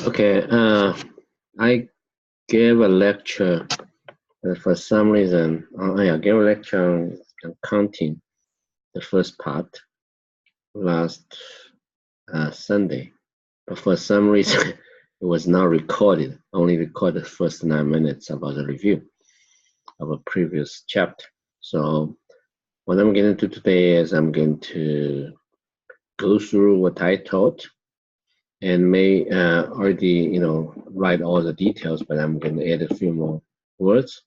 Okay, I gave a lecture for some reason. I gave a lecture on counting, the first part, last Sunday. But for some reason, it was not recorded. Only recorded the first 9 minutes about the review of a previous chapter. So what I'm going to do today is I'm going to go through what I taught and may already write all the details, but I'm going to add a few more words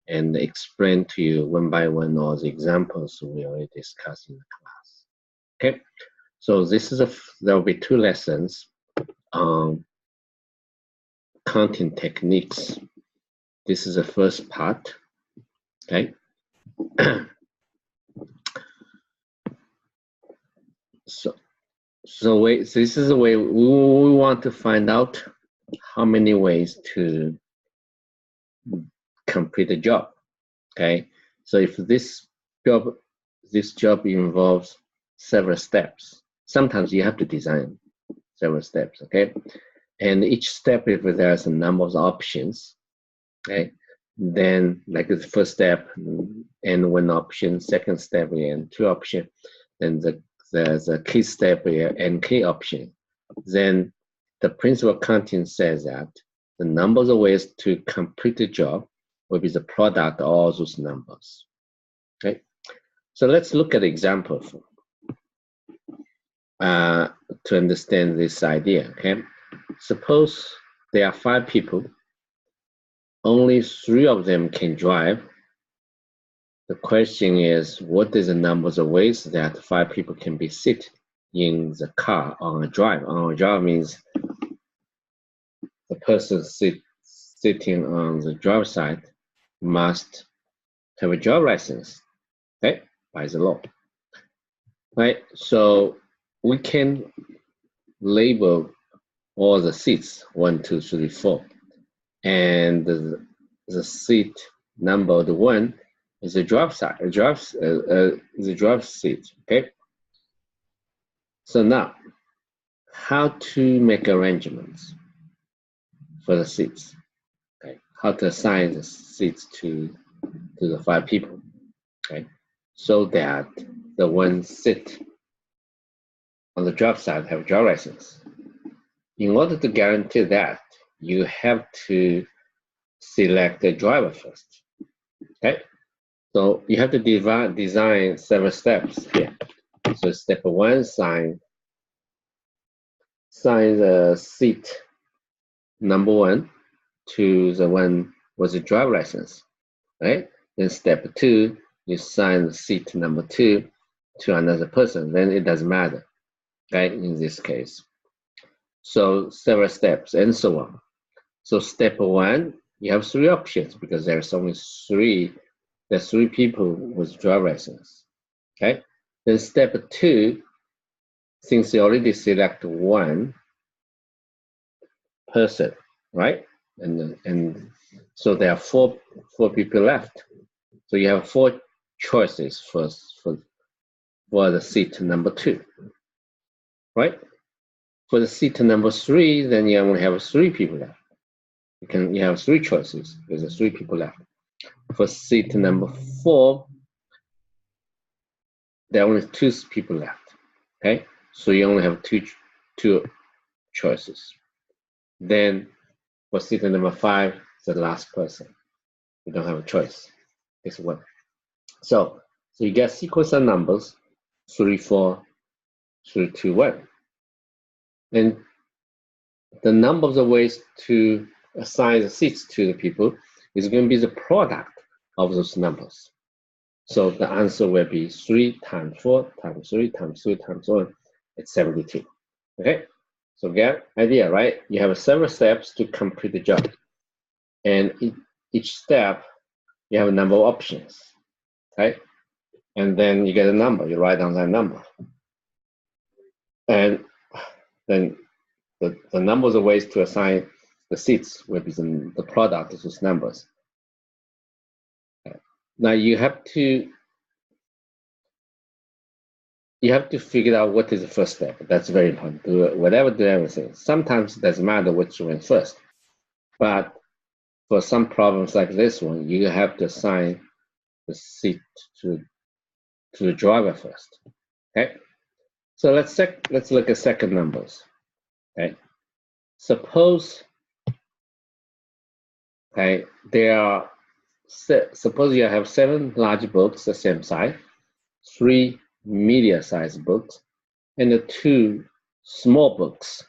and explain to you one by one all the examples we already discussed in the class. Okay, so there will be 2 lessons on counting techniques. This is the first part. Okay. So this is the way we want to find out how many ways to complete a job. Okay, so if this job involves several steps, sometimes you have to design several steps. Okay, and each step, if there's a number of options, okay, then like the first step and 1 option, second step and 2 options, then there's a key step and key option. Then the principle of counting says that the number of ways to complete the job will be the product of all those numbers. Okay, so let's look at example to understand this idea. Okay, suppose there are 5 people, only 3 of them can drive. The question is, what is the numbers of ways that 5 people can be sit in the car on a drive? On a drive means the person sitting on the driver's side must have a driver license, okay, by the law. Right, so we can label all the seats 1, 2, 3, 4, and the seat number 1 is a drive side, is a drive seat. Okay. So now, how to make arrangements for the seats? Okay. How to assign the seats to the 5 people? Okay. So that the one sit on the drive side have a driver license. In order to guarantee that, you have to select the driver first. Okay. So you have to design several steps here. So step 1, assign the seat number 1 to the one with the driver license, right? Then step 2, you assign the seat number 2 to another person. Then it doesn't matter, right? In this case, so several steps and so on. So step 1, you have 3 options because there's only 3. There's 3 people with driver license. Okay. Then step 2, since you already select 1 person, right? And so there are four people left. So you have 4 choices for the seat number 2, right? For the seat number 3, then you only have 3 people left. You have 3 choices. There's 3 people left. For seat number 4, there are only 2 people left. Okay, so you only have two choices. Then for seat number 5, the last person, you don't have a choice. It's 1. So you get sequence of numbers 3, 4, 3, 2, 1. And the number of the ways to assign the seats to the people is going to be the product of those numbers. So the answer will be 3 times 4 times 3 times 2 times 1. It's 72. Okay, so get idea, right? You have several steps to complete the job, and each step you have a number of options, right? And then you get a number. You write down that number, and then the numbers of ways to assign the seats will be the product of those numbers. Now you have to you have to figure out what is the first step. That's very important. Do everything. Sometimes it doesn't matter which went first, but for some problems like this one, you have to assign the seat to the driver first. Okay. So let's look at second numbers. Okay. Suppose suppose you have 7 large books the same size, 3 medium-sized books, and 2 small books.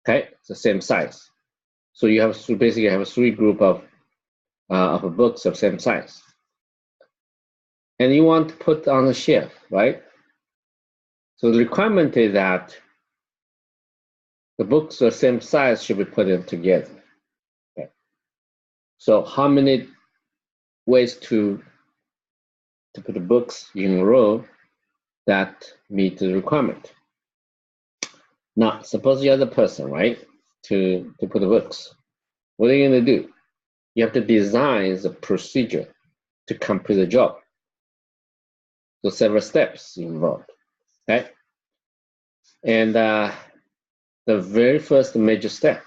Okay, it's the same size. So you have basically have a 3 group of books of same size, and you want to put on a shelf, right? So the requirement is that the books of same size should be put in together. Okay. So how many ways to put the books in a row that meet the requirement? Now, suppose you're the person, right, to put the books. What are you going to do? You have to design the procedure to complete the job. So several steps involved, okay? And the very first major step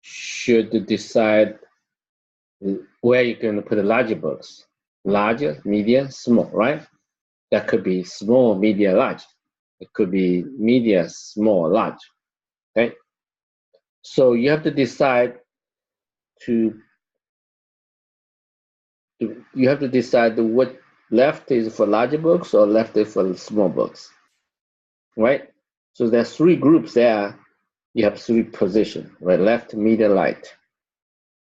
should decide where you're going to put the larger books. Larger, medium, small, right? That could be small, medium, large. It could be medium, small, large, okay? So you have to decide what left is for larger books or left is for small books, right? So there's 3 groups there. You have 3 positions, right? Left, medium, right.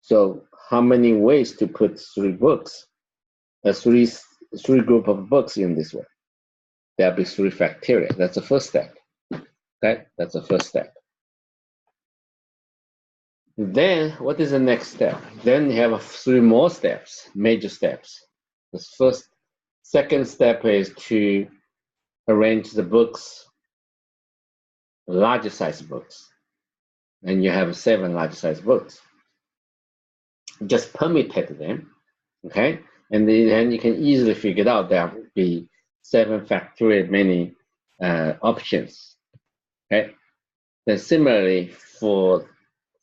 So how many ways to put 3 books? There's three group of books in this way. There'll be 3 factorial. That's the first step. Okay, that's the first step. Then what is the next step? Then you have 3 more steps, major steps. The second step is to arrange the books, larger size books, and you have 7 large size books. Just permutate them, okay? And then you can easily figure it out. There will be 7 factorial many options, okay? Then similarly for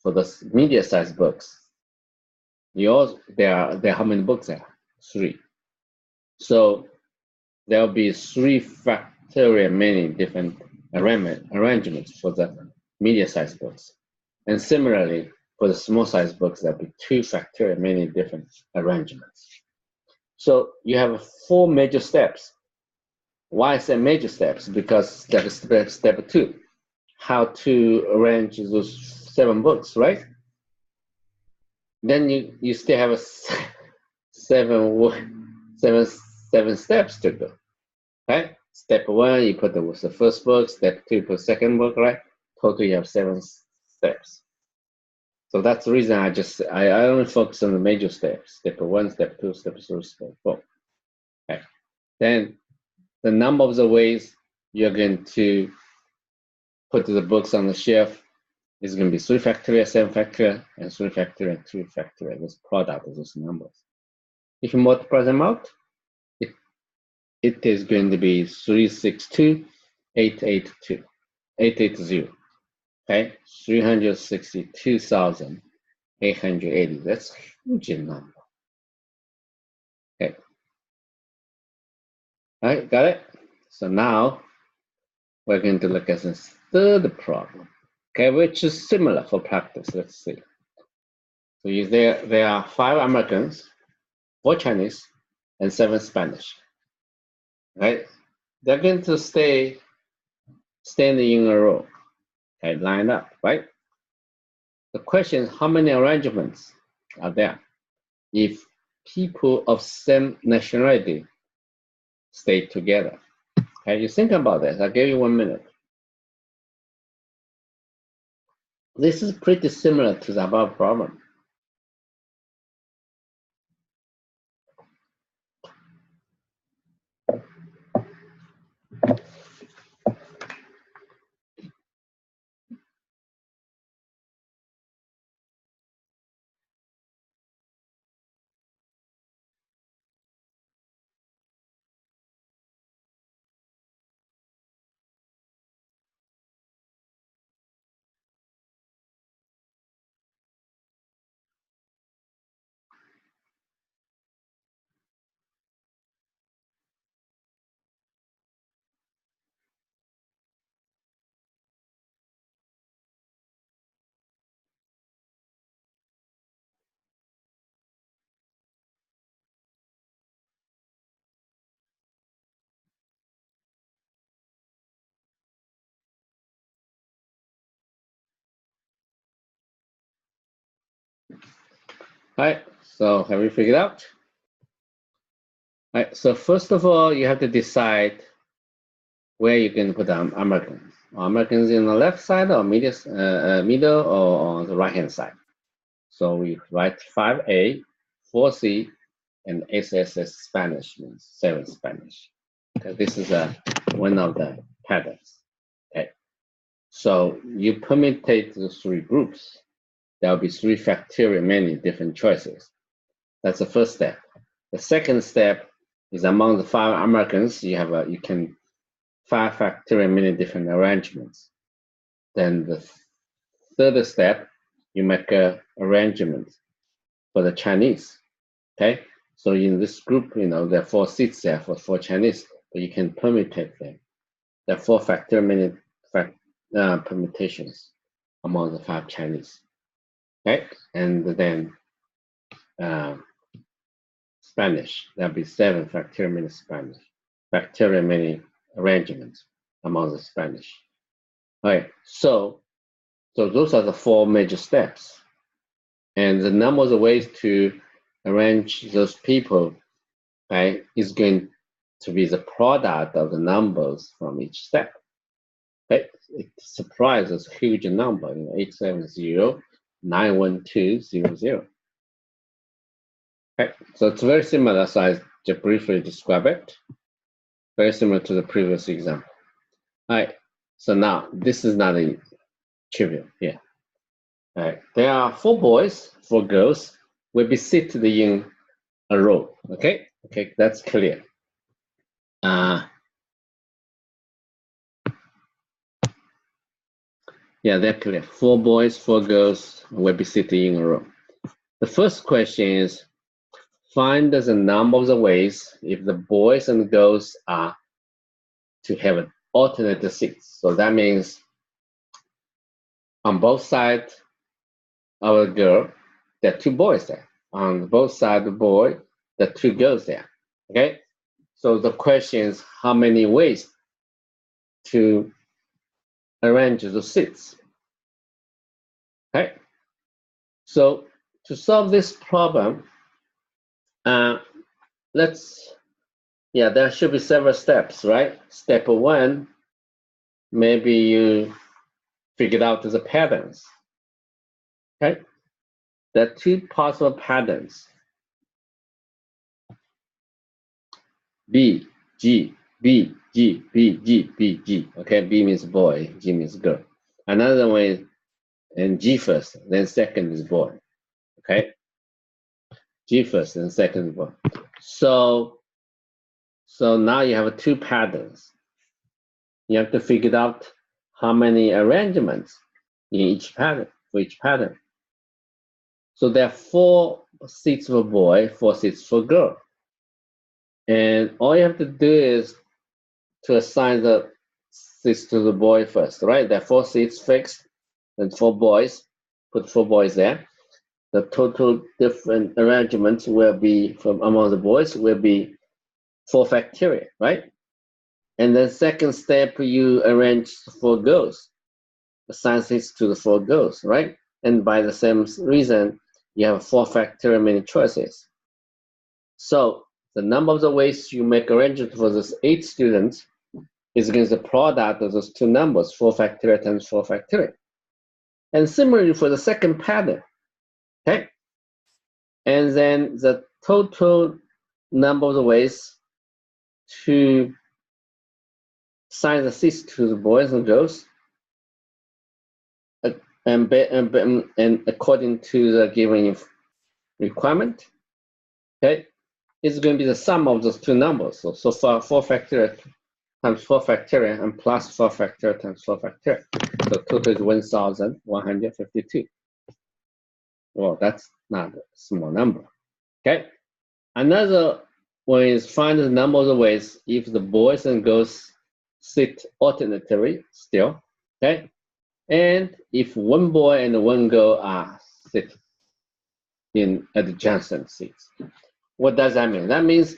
the medium size books, there are how many books there? 3. So there will be 3 factorial many different arrangements for the medium size books. And similarly, for the small size books, there'll be 2 factorial many different arrangements. So you have 4 major steps. Why I say major steps? Because step 2, how to arrange those 7 books, right? Then you still have seven steps to go, right? Step 1, you put the first book. Step 2, put second book, right? Total, you have 7 steps. So that's the reason I only focus on the major steps. Step 1, step 2, step 3, step 4. Okay. Then the number of the ways you're going to put the books on the shelf is going to be 3 factorial, 7 factorial, and 3 factorial, and 2 factorial. This product of those numbers. If you multiply them out, it is going to be 362, 880. Okay, 362,880. That's a huge number. Okay. All right, got it? So now we're going to look at this third problem, okay, which is similar for practice. Let's see. So there are 5 Americans, 4 Chinese, and 7 Spanish. Right? They're going to stay standing in a row, okay, lined up, right? The question is, how many arrangements are there if people of same nationality stay together? Okay, you think about this. I'll give you 1 minute. This is pretty similar to the above problem. All right, so have you figured out? All right, so first of all, you have to decide where you're going to put the Americans. Americans in the left side or middle or on the right-hand side. So we write 5A, 4C, and SSS Spanish means 7 Spanish. Okay, this is one of the patterns. Okay, so you permutate the 3 groups. There will be 3 factorial, many different choices. That's the first step. The second step is among the 5 Americans, you can 5 factorial, many different arrangements. Then the third step, you make a arrangement for the Chinese. Okay, so in this group, there are 4 seats there for 4 Chinese, but you can permutate them. There are 4 factorial, many permutations among the 5 Chinese. Okay, and then Spanish, there'll be 7 factorial, many Spanish, factorial, many arrangements among the Spanish. All right, so those are the 4 major steps. And the number of ways to arrange those people, right, is going to be the product of the numbers from each step. Okay? It surprises a huge number, 870, 91200. Okay, so it's very similar, so I just briefly describe it. Very similar to the previous example. All right, so now this is not a trivial here. All right, there are 4 boys, 4 girls will be seated in a row. Okay, that's clear. Yeah, they're clear. 4 boys, 4 girls will be sitting in a row. The first question is, find the number of the ways if the boys and girls are to have alternate seats. So that means on both sides of a girl, there are 2 boys there. On both sides of the boy, there are 2 girls there. Okay? So the question is, how many ways to arrange the seats? Okay? So to solve this problem, there should be several steps, right? Step 1, maybe you figured out the patterns. Okay? There are 2 possible patterns. B, G, B, G, B, G, B, G. Okay, B means boy, G means girl. Another one is, and G first, then second is boy. Okay? G first, then second is boy. So now you have 2 patterns. You have to figure out how many arrangements in each pattern, for each pattern. So there are 4 seats for boy, 4 seats for girl. And all you have to do is to assign the seats to the boy first, right? There are 4 seats fixed, and 4 boys, put 4 boys there. The total different arrangements will be from among the boys will be 4 factorial, right? And then second step, you arrange 4 girls, assign seats to the 4 girls, right? And by the same reason, you have 4 factorial many choices. So the number of the ways you make arrangements for those 8 students is against the product of those 2 numbers, 4 factorial times 4 factorial. And similarly for the second pattern, okay? And then the total number of the ways to assign the seats to the boys and girls, and according to the given requirement, okay, it's going to be the sum of those 2 numbers. So far, 4 factorial times 4 factorial and plus 4 factorial times 4 factorial. So total is 1,152. Well, that's not a small number. Okay. Another one is find the number of the ways if the boys and girls sit alternately still. Okay. And if 1 boy and 1 girl are sitting in adjacent seats. What does that mean? That means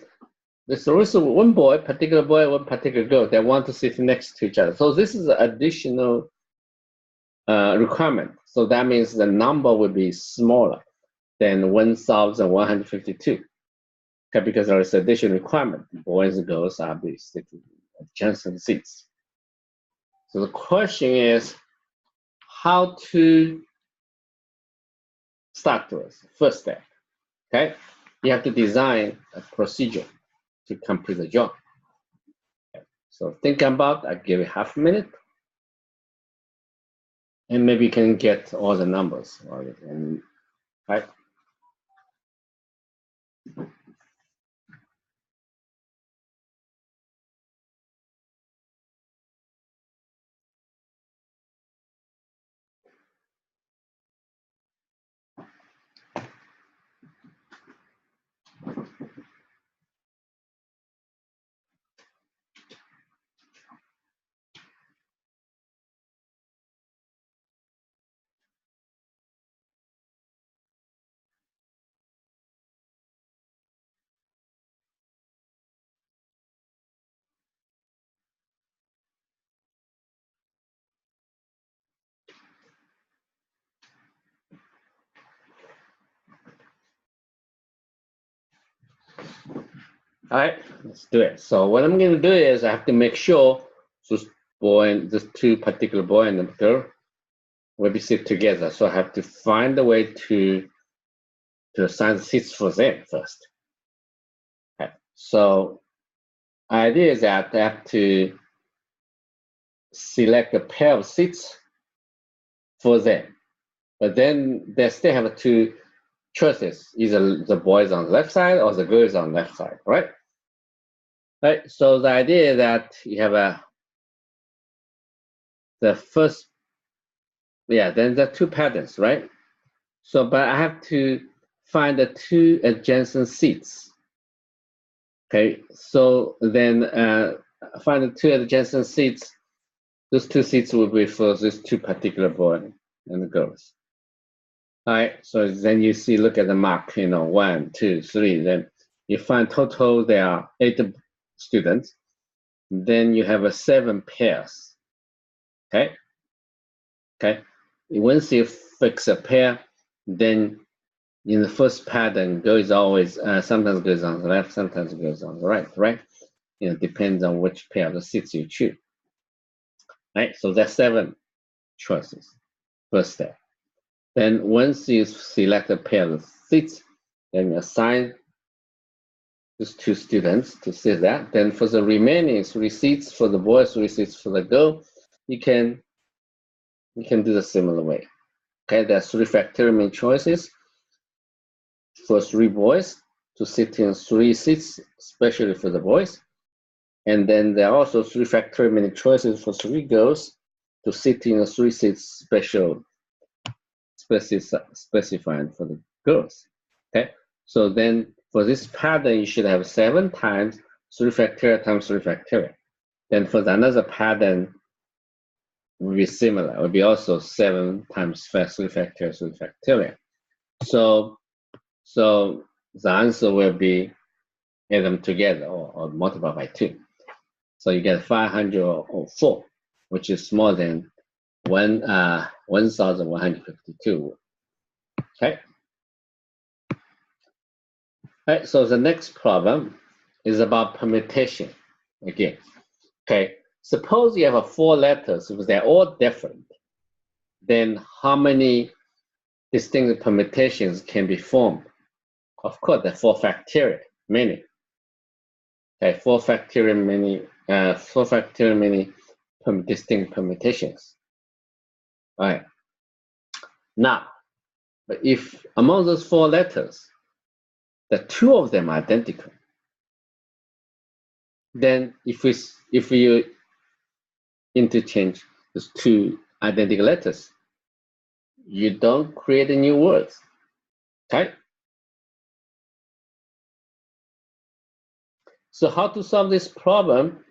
there's also 1 boy, particular boy, 1 particular girl, they want to sit next to each other. So this is an additional requirement. So that means the number will be smaller. then 1,152. Okay, because there is additional requirement. Boys and girls are basically adjacent seats. So the question is how to start with. First step, okay? You have to design a procedure to complete the job. Okay. So think about, I'll give you half a minute. And maybe you can get all the numbers. Right? All right, let's do it. So what I'm going to do is I have to make sure this two particular boy and girl will be sit together. So I have to find a way to assign seats for them first. Okay. So idea is that I have to select a pair of seats for them, but then they still have two choices: either the boys on the left side or the girls on the left side, right? Right. So the idea is that you have the first, then there are two patterns, right? So, but I have to find the two adjacent seats. Okay, so then find the two adjacent seats. Those two seats will be for these two particular boys and girls. All right, so then you see, look at the mark, 1, 2, 3. Then you find total there are 8 students. Then you have 7 pairs. Okay. Once you fix a pair, then in the first pattern, goes always sometimes goes on the left, sometimes goes on the right? Depends on which pair of the seats you choose. Right, so that's 7 choices. First step. Then once you select a pair of seats, then you assign these 2 students to sit that. Then for the remaining 3 seats for the boys, 3 seats for the girl, you can do the similar way. Okay, there are 3 factorial choices for 3 boys to sit in 3 seats, especially for the boys. And then there are also 3 factorial choices for 3 girls to sit in 3 seats specified for the girls. Okay, so then for this pattern, you should have 7 times 3 factorial times 3 factorial. Then for another pattern, will be similar. It will be also 7 times 3 factorial 3 factorial. So the answer will be add them together or multiply by 2. So you get 504, which is more than 1,152. Okay. All right, so the next problem is about permutation again. Okay, suppose you have 4 letters, if they're all different, then how many distinct permutations can be formed? Of course, the 4 factorial, many. Okay, 4 factorial many distinct permutations. All right. Now, but if among those 4 letters, the 2 of them are identical, then if you interchange those 2 identical letters, you don't create a new words. Okay? So how to solve this problem?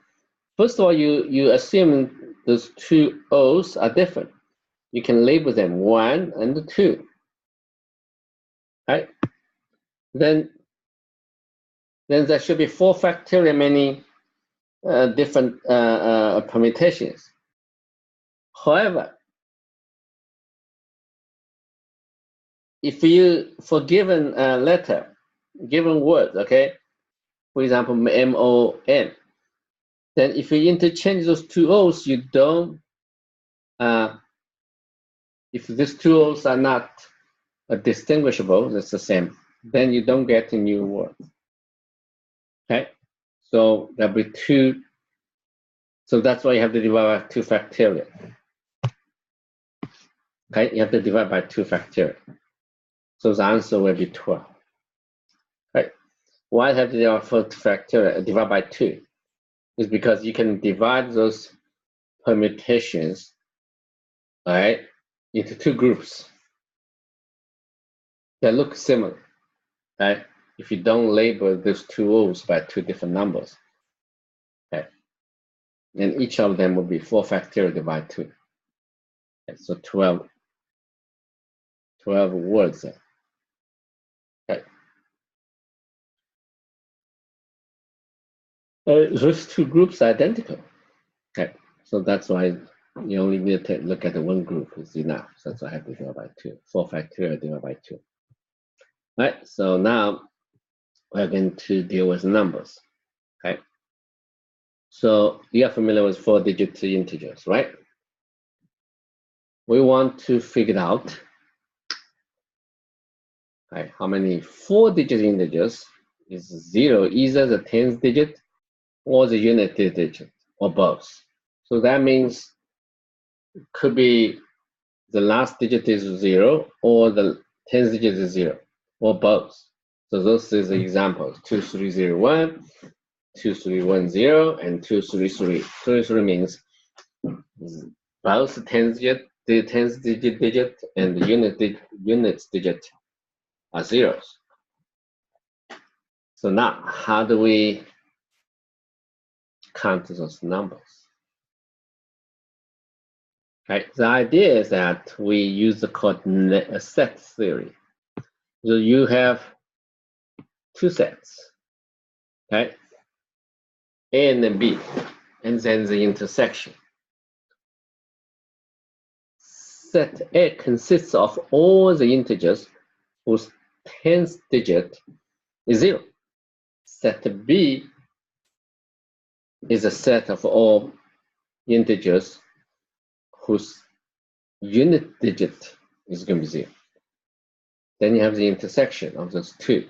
First of all, you assume those 2 O's are different. You can label them 1 and 2. Right? Then there should be 4 factorial many different permutations. However, if you, for given letter, given word, okay, for example, M-O-N, then if you interchange those two O's, you don't, if these two O's are not distinguishable, that's the same, then you don't get a new word. Okay, so there'll be two, so that's why you have to divide by 2 factorial. Okay, you have to divide by 2 factorial. So the answer will be 12. Right? Why have to divide by 2 factorial? Divide by 2 is because you can divide those permutations, right, into 2 groups that look similar, right? If you don't label those 2 O's by 2 different numbers, okay, and each of them will be 4 factorial divided by 2. Okay, so 12 words there. Okay. Those 2 groups are identical. Okay, so that's why you only need to look at the 1 group is enough. So that's why I have to divide by 2. 4 factorial divided by 2. All right, so now we're going to deal with numbers. Okay, so you are familiar with 4-digit integers, right? We want to figure out, right, how many 4-digit integers is 0, either the 10th digit or the unit digit, or both. So that means it could be the last digit is 0, or the 10th digit is 0, or both. So those are the examples: 2301, 2310, and 233. 233 means both the 10th digit and the unit digit are zeros. So now, how do we count those numbers? Right. The idea is that we use the called set theory. So you have 2 sets, okay, A and then B, and then the intersection. Set A consists of all the integers whose 10th digit is 0. Set B is a set of all integers whose unit digit is going to be 0. Then you have the intersection of those 2.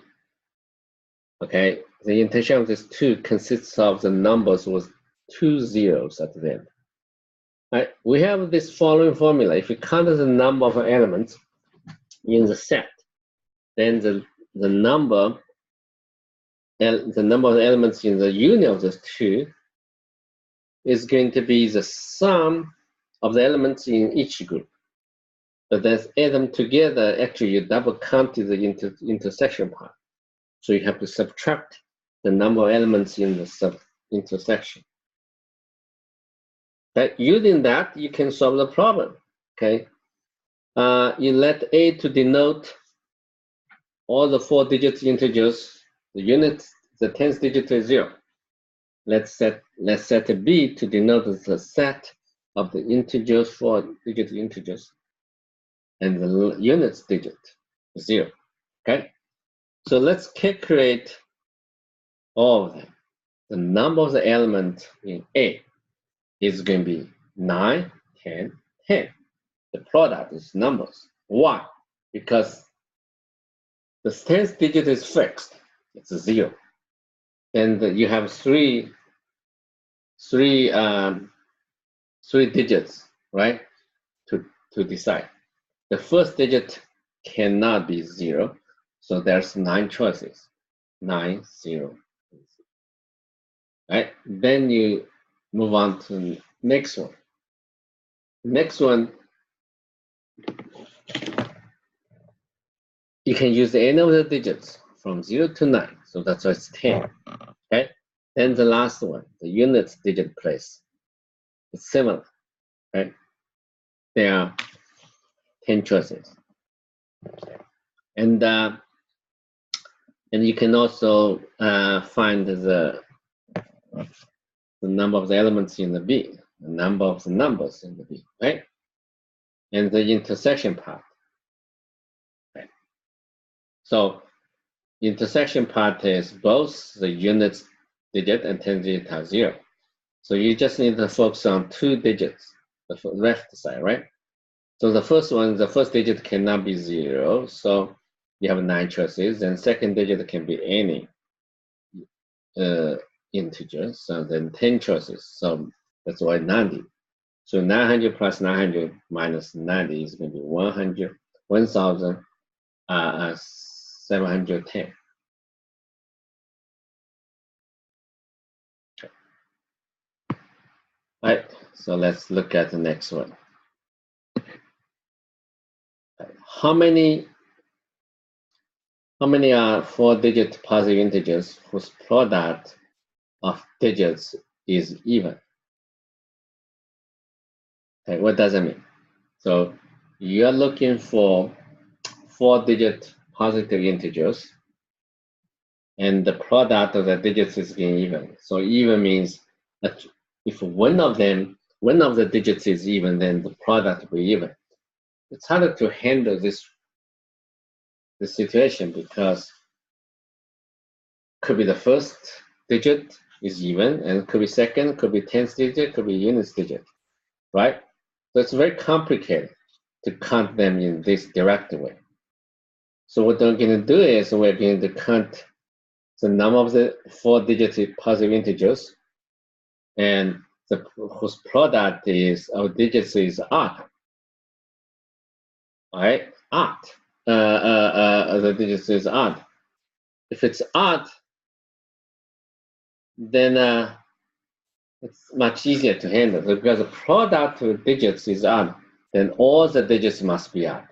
Okay, the intersection of these 2 consists of the numbers with 2 zeros at the end. Right, we have this following formula. If you count the number of elements in the set, then the number of elements in the union of those 2 is going to be the sum of the elements in each group. But then add them together, actually you double counted the intersection part. So you have to subtract the number of elements in the intersection. But using that, you can solve the problem. Okay, you let A to denote all the 4-digit integers. The unit, the 10th digit is 0. Let's set B to denote the set of the integers, 4-digit integers, and the units digit is 0. Okay, so let's calculate all of them. The number of the element in A is going to be 9, 10, 10. The product is numbers. Why? Because the 10th digit is fixed. It's 0. And you have three digits, right, to decide. The first digit cannot be 0, so there's 9 choices. 9, 0. Right? Then you move on to the next one. Next one, you can use any of the digits from 0 to 9, so that's why it's 10. Okay? Then the last one, the unit digit place. It's similar. Right? There are 10 choices. And you can also find the number of the elements in the B, the number of the numbers in the B, right? And the intersection part. Right? So intersection part is both the units digit and 10 digit are 0. So you just need to focus on 2 digits, the left side, right? So the first digit cannot be 0. So you have 9 choices, and second digit can be any integer. So then 10 choices. So that's why 90. So 900 plus 900 minus 90 is going to be 1,710. All right, so let's look at the next one. How many are 4-digit positive integers whose product of digits is even? Okay, what does that mean? So you're looking for 4-digit positive integers, and the product of the digits is being even. So even means that if one of the digits is even, then the product will be even. It's harder to handle this situation because could be the first digit is even, and could be second, could be 10th digit, could be units digit, right? So it's very complicated to count them in this direct way. So what we're going to do is we're going to count the number of the 4-digit positive integers, and whose product is of digits is odd. All right, odd. The digits is odd. If it's odd, then it's much easier to handle because the product of digits is odd. Then all the digits must be odd,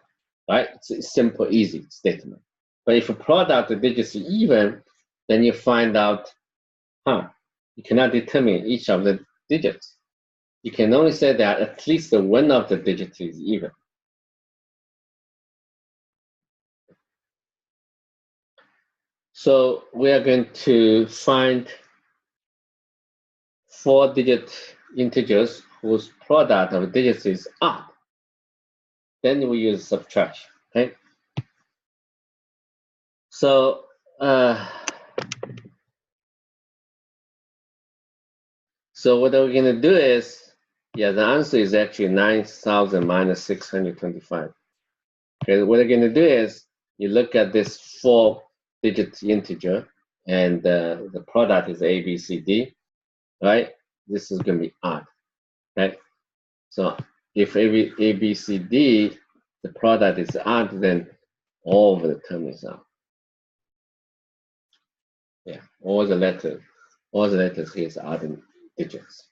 right? It's a simple, easy statement. But if a product of digits is even, then you find out, you cannot determine each of the digits. You can only say that at least one of the digits is even. So we are going to find 4-digit integers whose product of digits is odd. Then we use subtraction, okay? So what we're going to do is, the answer is actually 9,000 minus 625. Okay, what we're going to do is you look at this 4-digit integer, and the product is A, B, C, D, right? This is going to be odd, right? So if A, B, C, D, the product is odd, then all of the term is odd. Yeah, all the letters here is odd digits.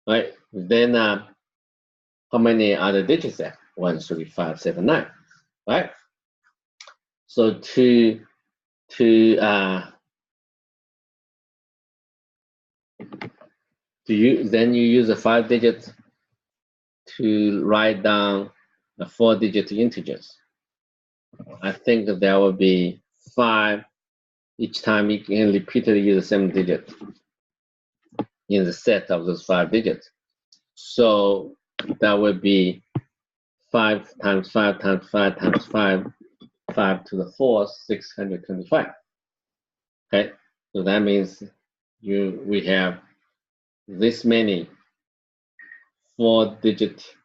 Right? Then how many other digits there? 1, 3, 5, 7, 9. Right? So then you use a 5-digit to write down the 4-digit integers. I think that there will be 5 each time you can repeatedly use the same digit in the set of those 5 digits. So that would be 5 times 5 times 5 times 5, 5 to the 4th, 625. Okay, so that means we have this many 4-digit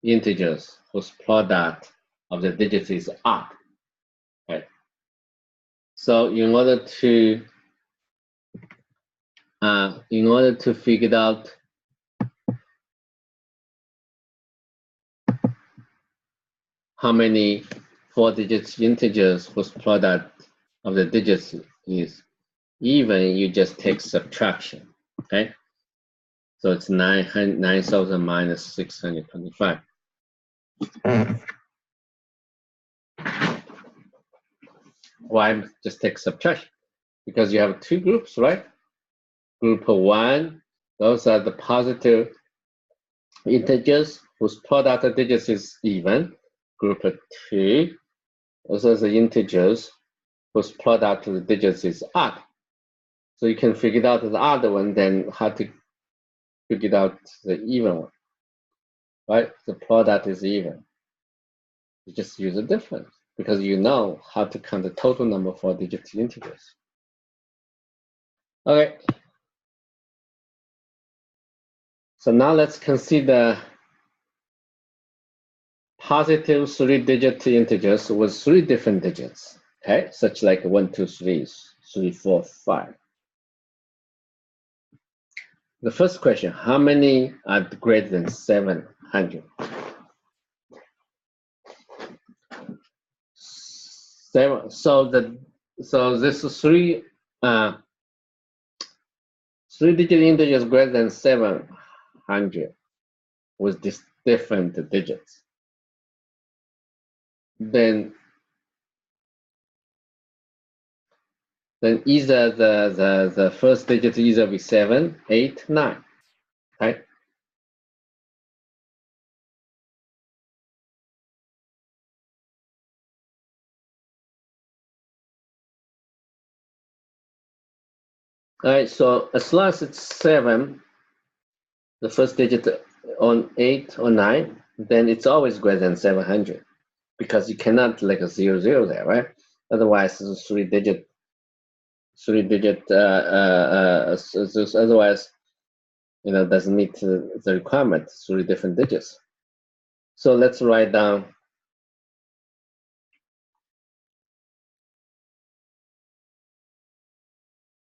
integers whose product of the digits is odd. Okay, so in order to figure out how many 4-digit integers whose product of the digits is even, you just take subtraction. Okay, so it's 9,000 minus 625. Why just take subtraction? Because you have 2 groups, right? Group 1, those are the positive integers whose product of digits is even. Group 2, those are the integers whose product of the digits is odd. So you can figure out the odd one, then how to figure out the even one, right? The product is even. You just use a difference. because you know how to count the total number of 4-digit integers. Okay. So now let's consider positive 3-digit integers with 3 different digits, okay? Such like 1, 2, 3, 3, 4, 5. The first question, how many are greater than 700? 7. So this 3-digit integers greater than 700 with these different digits. Then either the first digit either be 7, 8, 9, right? All right, so as long as it's 7, the first digit on 8 or 9, then it's always greater than 700 because you cannot like a 0, 0 there, right? Otherwise, it's 3-digit, otherwise, doesn't meet the requirement, 3 different digits. So let's write down.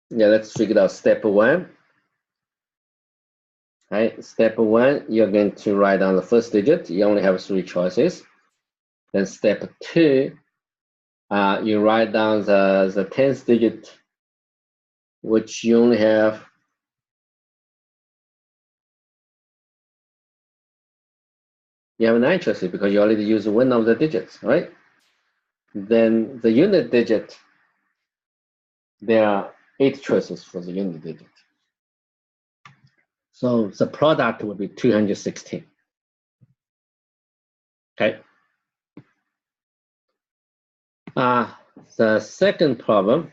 Yeah, let's figure out step 1. Right, step 1, you're going to write down the first digit. You only have 3 choices. Then step 2, you write down the 10th digit, which you only have you have 9 choices because you already used one of the digits, right? Then the unit digit, there are 8 choices for the unit digit. So the product will be 216. Okay. The second problem,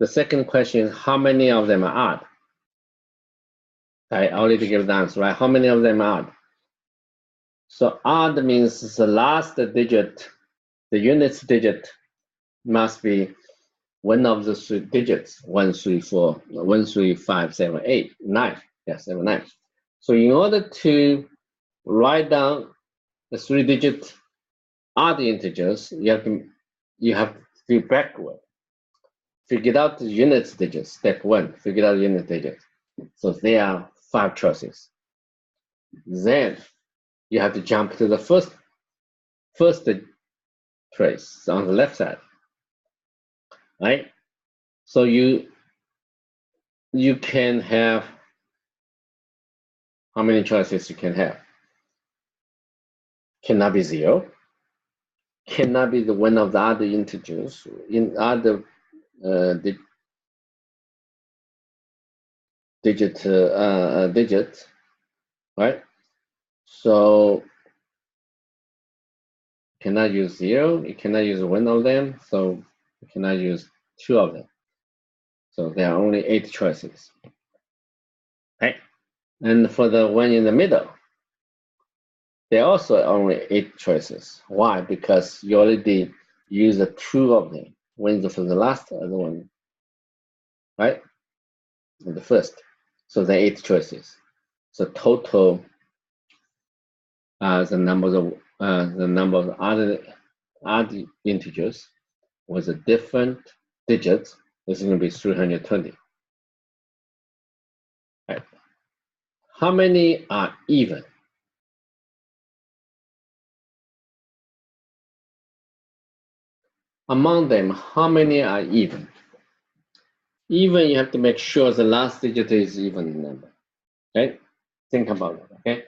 the second question is how many of them are odd? I already gave the answer, right? How many of them are odd? So odd means the last digit, the units digit must be one of the 3 digits, 1, 3, 4, 1, 3, 5, 7, 8, 9. Yeah, 7, 9. So in order to write down the 3-digit odd integers, you have to do backward. Figure out the units digits. Step 1, figure out unit digits. So there are 5 choices. Then you have to jump to the first trace on the left side, right? So you can have how many choices you can have? Cannot be 0. Cannot be the one of the other integers in other digit, right? So cannot use 0. You cannot use one of them. So you cannot use 2 of them. So there are only 8 choices. Right? And for the one in the middle, there are also only 8 choices. Why? Because you already used 2 of them. One is for the last, other one, right? And the first. So there are 8 choices. So total, the number of other integers with a different digits is going to be 320. Right? How many are even? Among them, how many are even? Even, you have to make sure the last digit is even number. Okay? Think about it, okay?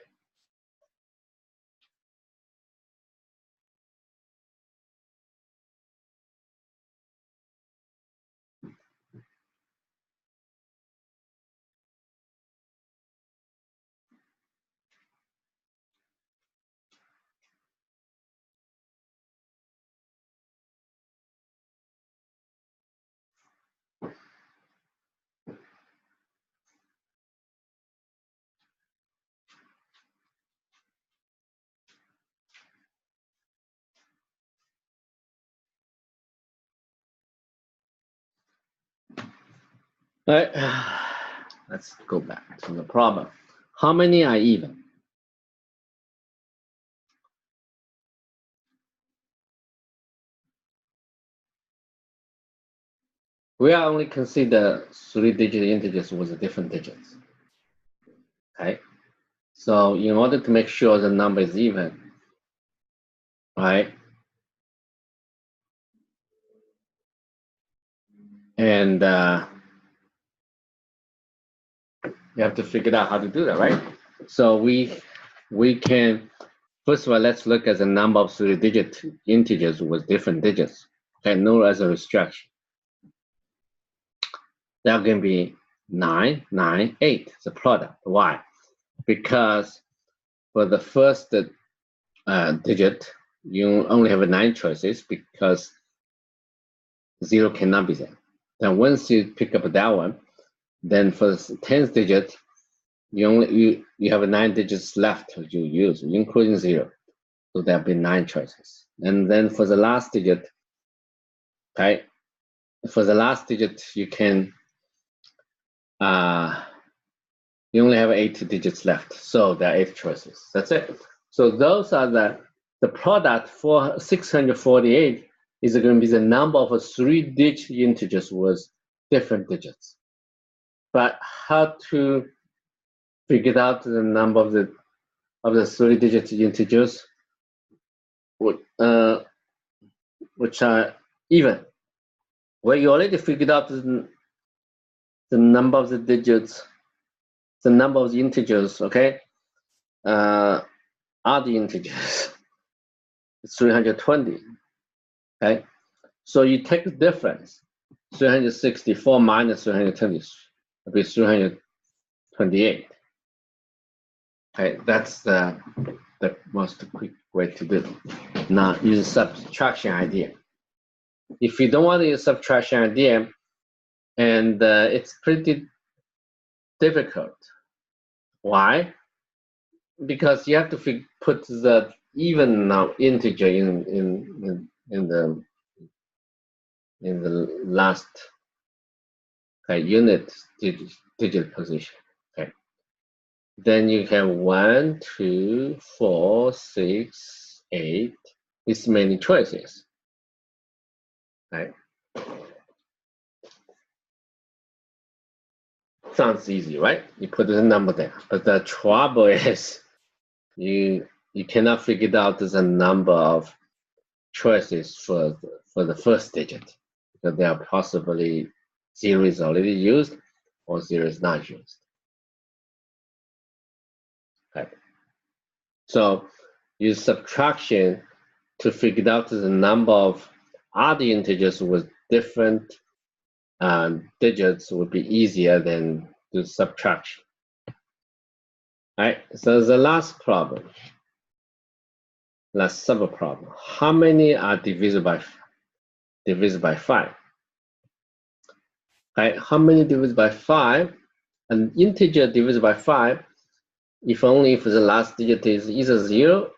All right, let's go back to the problem. How many are even? We are only consider 3-digit integers with different digits. Okay, so in order to make sure the number is even, right? And you have to figure out how to do that, right? So we can, first of all, let's look at the number of 3-digit integers with different digits. Okay, known as a restriction. That can be 9, 9, 8, the product. Why? Because for the first digit, you only have 9 choices because 0 cannot be there. Then once you pick up that one, then for the 10th digit, you have 9 digits left to use, including 0. So there'll be 9 choices. And then for the last digit, okay, for the last digit, you can you only have 8 digits left, so there are 8 choices. That's it. So those are the product for 648 is going to be the number of 3-digit integers with different digits. But how to figure out the number of the 3-digit integers which are even? Well, you already figured out the number of the digits, the number of the integers, okay? Are the integers. It's 320, okay? So you take the difference, 364 minus 320 will be 328. Okay, that's the most quick way to do it. Now use subtraction idea. If you don't want to use subtraction idea, and it's pretty difficult. Why? Because you have to put the even now integer in the last unit digit position. Okay. Then you have 1, 2, 4, 6, 8. It's many choices. Right. Sounds easy, right? You put the number there, but the trouble is you cannot figure out the number of choices for the first digit because there are possibly 0 is already used or 0 is not used. Okay. So use subtraction to figure out the number of other integers with different digits would be easier than do subtraction. All right, so the last problem, last sub-problem. How many are divisible by 5? All right, how many divided by 5? An integer divided by 5, if only if the last digit is either 0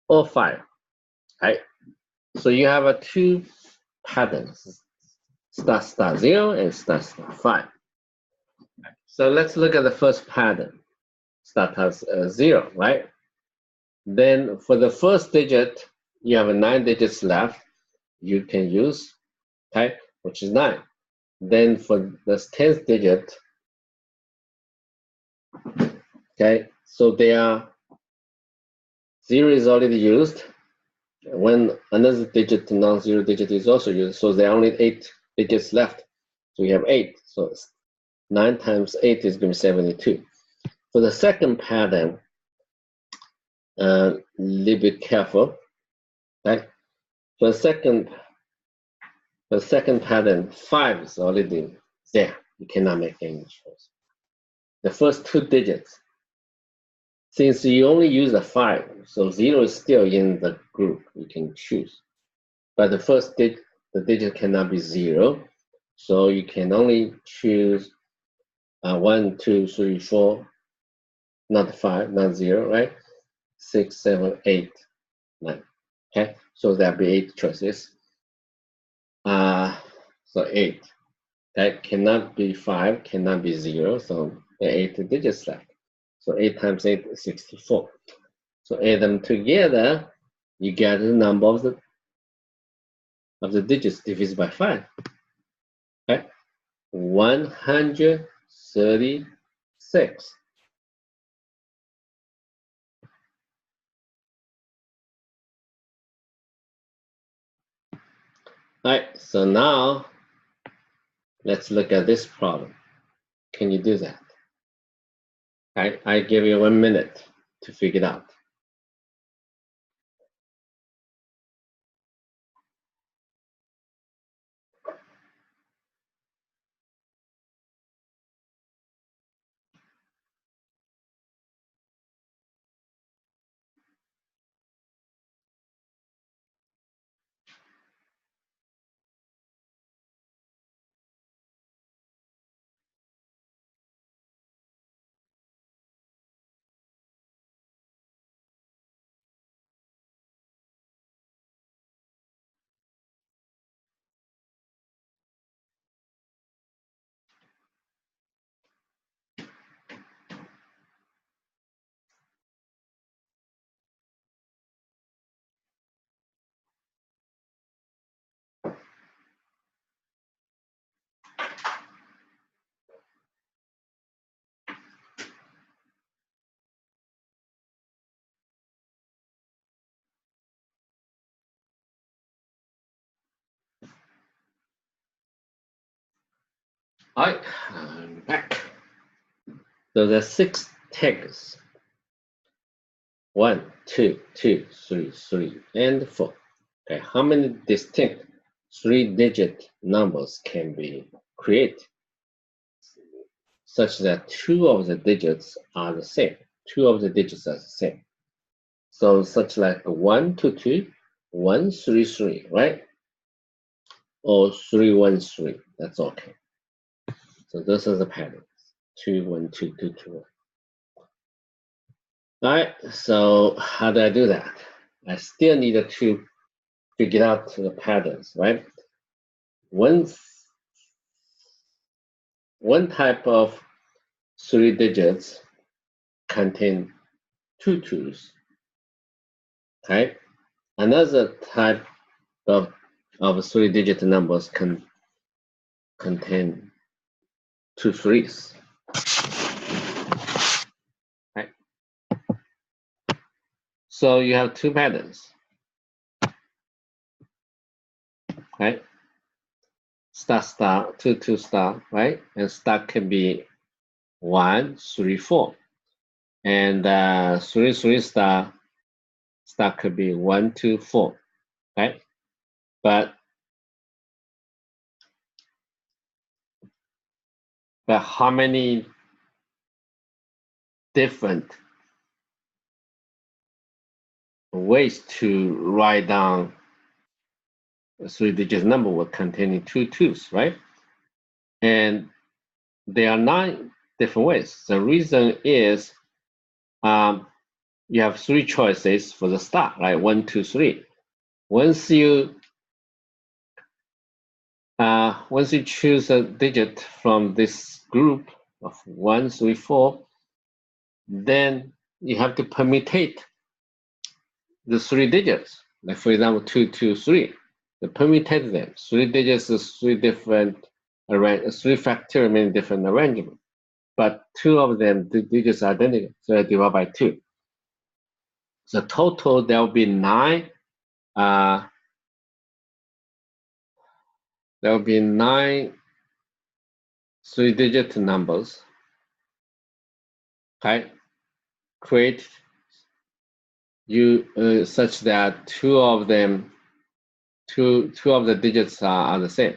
or 5. All right, so you have 2 patterns, start 0 and start 5. So let's look at the first pattern. Start as 0, right? Then for the first digit, you have 9 digits left. You can use, okay, which is 9. Then for the 10th digit, okay, so there are 0 is already used. When another digit, non-zero digit is also used, so there are only 8 digits left. So you have 8. So 9 times 8 is going to be 72. For the second pattern, a little bit careful. Okay? For the second pattern, 5 is already there. You cannot make any choice. The first 2 digits, since you only use a 5, so 0 is still in the group. You can choose. But the first digit, the digit cannot be 0, so you can only choose 1, 2, 3, 4, not 5, not 0, right? 6, 7, 8, 9. Okay, so there'll be 8 choices. So 8. That cannot be 5, cannot be 0, so there are 8 digits left. So 8 times 8 is 64. So add them together, you get the number of the digits divided by 5. Okay? 136. All right, so now let's look at this problem. Can you do that? I give you 1 minute to figure it out. All right, I'm back. So there are 6 tags. 1, 2, 2, 3, 3, and 4. Okay, how many distinct 3-digit numbers can be created such that 2 of the digits are the same? 2 of the digits are the same. So such like 1, 2, 2, 1, 3, 3, right? Or 3, 1, 3. That's okay. So this is the pattern. 2, 1, 2, 2, 2, 1. All right, so how do I do that? I still need to figure out the patterns, right? One type of 3 digits contain 2 twos, okay? Another type of 3-digit numbers can contain 2 threes. Right? So you have 2 patterns. Right? Star star, 2 2 star, right? And star can be 1 3 4. And 3 3 star could be 1 2 4. Right? But how many different ways to write down a 3-digit number with containing 2 twos, right? And there are 9 different ways. The reason is you have 3 choices for the start, right? 1, 2, 3. Once you choose a digit from this group of 1, 3, 4, then you have to permutate the 3 digits. Like for example, 2, 2, 3. You permutate them. 3 digits is 3 different 3 factorial meaning different arrangement. But 2 of them, the digits are identical, so I divide by 2. So total there will be 9. There will be 9 3-digit numbers. Okay, create such that 2 of them, two of the digits are the same.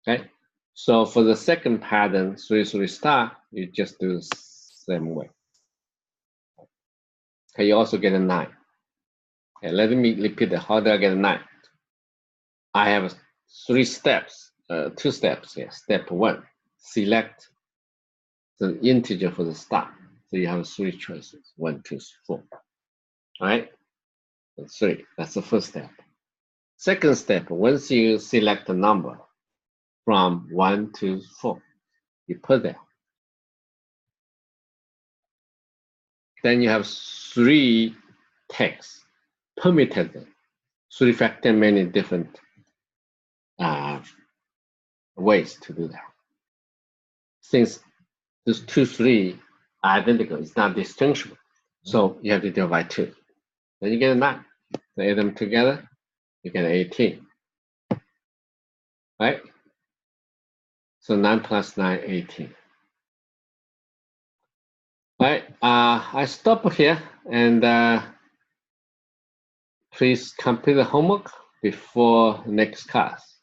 Okay, so for the second pattern, 3 3 star, you just do the same way. Okay, you also get a 9. Okay, let me repeat it. How do I get a 9? I have 3 steps, 2 steps here. Step 1, select the integer for the star. So you have 3 choices, 1, 2, 4. All right, 3. That's the first step. Second step, once you select a number from 1 to 4. You put there. Then you have 3 texts, permitted 3 factor, many different ways to do that. Since these 2, 3 are identical, it's not distinguishable. So you have to divide by 2. Then you get 9. So add them together, you get 18. Right? So 9 plus 9, 18. Right, I stop here and please complete the homework before next class.